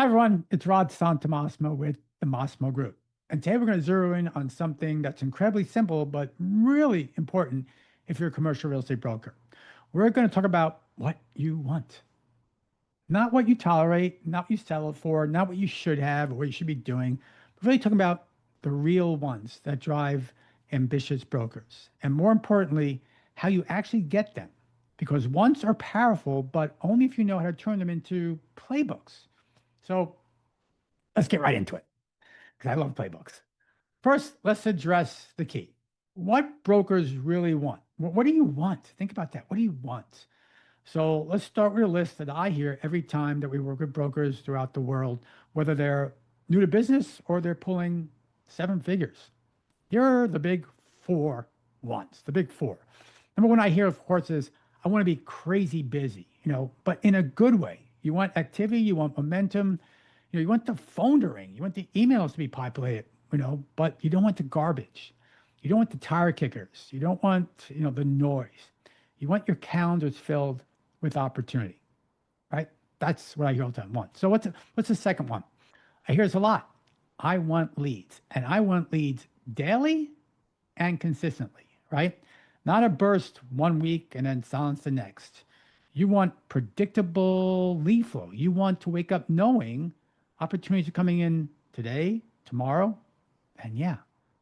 Hi, everyone. It's Rod Santomassimo with the Massimo Group. And today we're going to zero in on something that's incredibly simple, but really important if you're a commercial real estate broker. We're going to talk about what you want, not what you tolerate, not what you settle for, not what you should have or what you should be doing, but really talking about the real ones that drive ambitious brokers. And more importantly, how you actually get them. Because wants are powerful, but only if you know how to turn them into playbooks. So let's get right into it because I love playbooks. First, let's address the key. What brokers really want? What do you want? Think about that. What do you want? So let's start with a list that I hear every time that we work with brokers throughout the world, whether they're new to business or they're pulling seven figures. Here are the big four wants, the big four. Number one I hear, of course, is I want to be crazy busy, but in a good way. You want activity, you want momentum, you want the phone to ring, you want the emails to be populated, but you don't want the garbage. You don't want the tire kickers. You don't want, the noise. You want your calendars filled with opportunity, right? That's what I hear all the time. One. So what's the second one? I hear this a lot. I want leads, and I want leads daily and consistently, right? Not a burst one week and then silence the next. You want predictable lead flow. You want to wake up knowing opportunities are coming in today, tomorrow, and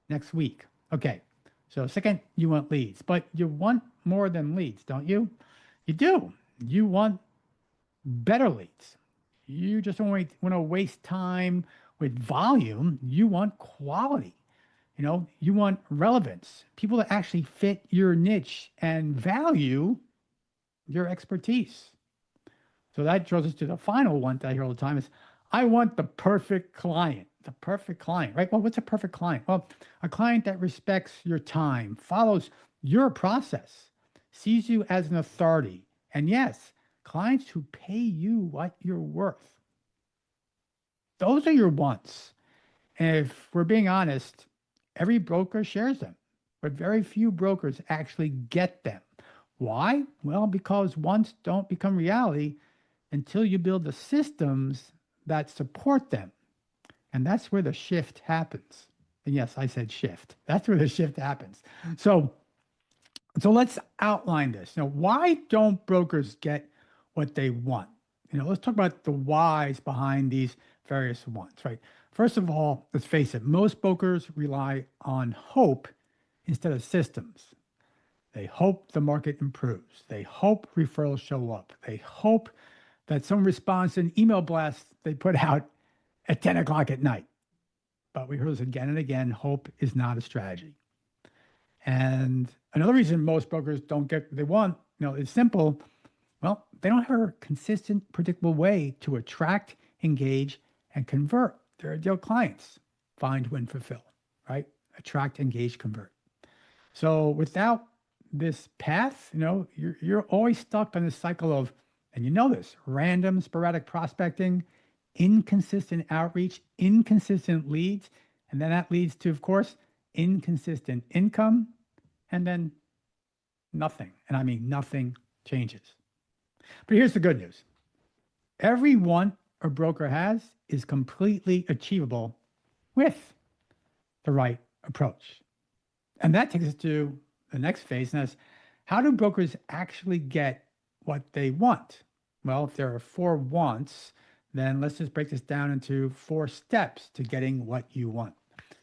next week. Okay. So second, you want leads, but you want more than leads, don't you? You do. You want better leads. You just don't want to waste time with volume. You want quality. You want relevance, people that actually fit your niche and value your expertise. So that draws us to the final one that I hear all the time is, I want the perfect client, right? Well, what's a perfect client? Well, a client that respects your time, follows your process, sees you as an authority. And yes, clients who pay you what you're worth. Those are your wants. And if we're being honest, every broker shares them, but very few brokers actually get them. Why? Well, because wants don't become reality until you build the systems that support them. And that's where the shift happens. And yes, I said shift. That's where the shift happens. So let's outline this. Now, why don't brokers get what they want? Let's talk about the whys behind these various wants, right? First of all, let's face it, most brokers rely on hope instead of systems. They hope the market improves. They hope referrals show up. They hope that someone responds to an email blast they put out at 10 o'clock at night. But we heard this again and again, hope is not a strategy. And another reason most brokers don't get what they want, is simple. Well, they don't have a consistent, predictable way to attract, engage, and convert their ideal clients. Find, win, fulfill, right? Attract, engage, convert. So without this path, you're always stuck on this cycle of, and this, random, sporadic prospecting, inconsistent outreach, inconsistent leads, and then that leads to, of course, inconsistent income, and then nothing. And I mean, nothing changes. But here's the good news. Every want a broker has is completely achievable with the right approach. And that takes us to the next phase, and that's how do brokers actually get what they want? Well, if there are four wants, then let's just break this down into 4 steps to getting what you want.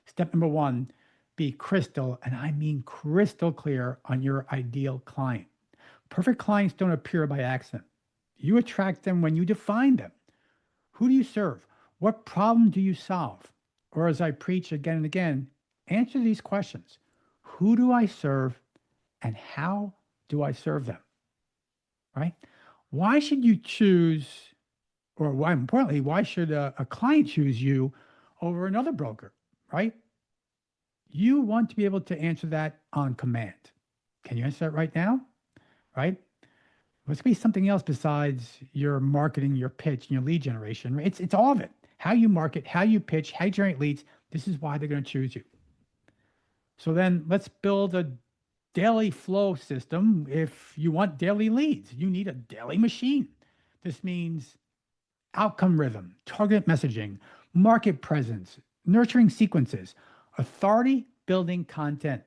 Step number 1, be crystal, and I mean crystal clear on your ideal client. Perfect clients don't appear by accident. You attract them when you define them. Who do you serve? What problem do you solve? Or as I preach again and again, answer these questions. Who do I serve and how do I serve them? Right? Why should you choose, or why importantly, why should a client choose you over another broker? Right? You want to be able to answer that on command. Can you answer that right now? Right? Let's be something else besides your marketing, your pitch, and your lead generation. It's all of it. How you market, how you pitch, how you generate leads. This is why they're going to choose you. So then let's build a daily flow system. If you want daily leads, you need a daily machine. This means outcome rhythm, target messaging, market presence, nurturing sequences, authority building content.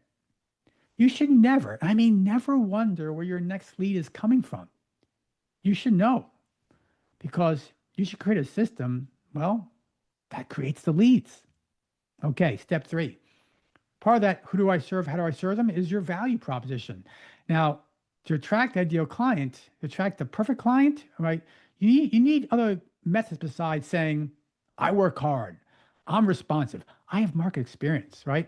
You should never, I mean, never wonder where your next lead is coming from. You should know because you should create a system, well, that creates the leads. Okay, step three. Part of that, who do I serve? How do I serve them? Is your value proposition. Now, to attract the ideal client, to attract the perfect client, right? You need other methods besides saying, I work hard, I'm responsive, I have market experience, right?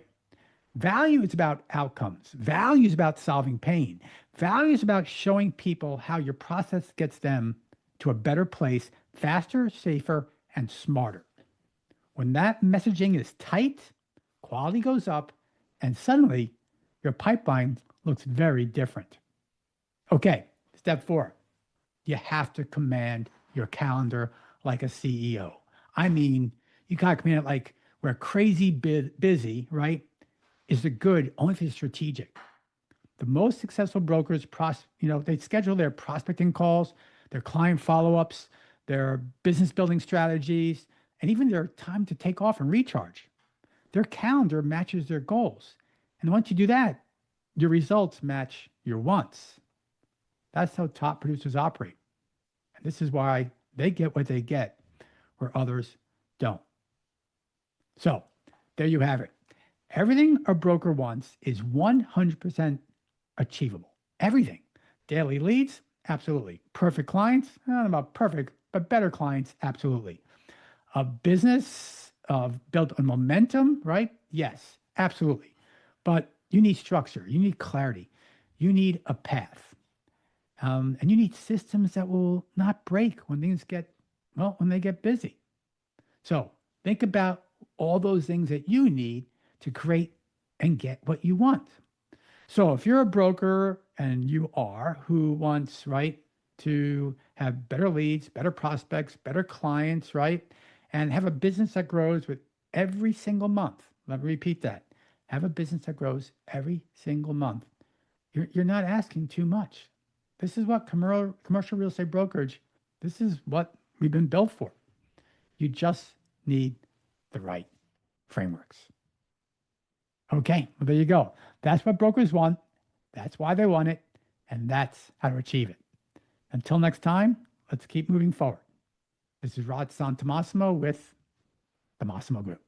Value is about outcomes. Value is about solving pain. Value is about showing people how your process gets them to a better place faster, safer, and smarter. When that messaging is tight, quality goes up, and suddenly your pipeline looks very different. Okay, step four, you have to command your calendar like a CEO. I mean, you got to command it like we're crazy busy, right? Is it good only if it's strategic? The most successful brokers, they schedule their prospecting calls, their client follow-ups, their business building strategies, and even their time to take off and recharge. Their calendar matches their goals. And once you do that, your results match your wants. That's how top producers operate. And this is why they get what they get where others don't. So there you have it. Everything a broker wants is 100% achievable. Everything. Daily leads, absolutely. Perfect clients, I don't know about perfect, but better clients, absolutely. A business built on momentum, right? Yes, absolutely. But you need structure, you need clarity, you need a path, and you need systems that will not break when when they get busy. So think about all those things that you need to create and get what you want. So if you're a broker and you are who wants, right, to have better leads, better prospects, better clients, right, and have a business that grows with every single month. Let me repeat that. Have a business that grows every single month. You're not asking too much. This is what commercial real estate brokerage, this is what we've been built for. You just need the right frameworks. Okay, well, there you go. That's what brokers want. That's why they want it. And that's how to achieve it. Until next time, let's keep moving forward. This is Rod Santomassimo with the Massimo Group.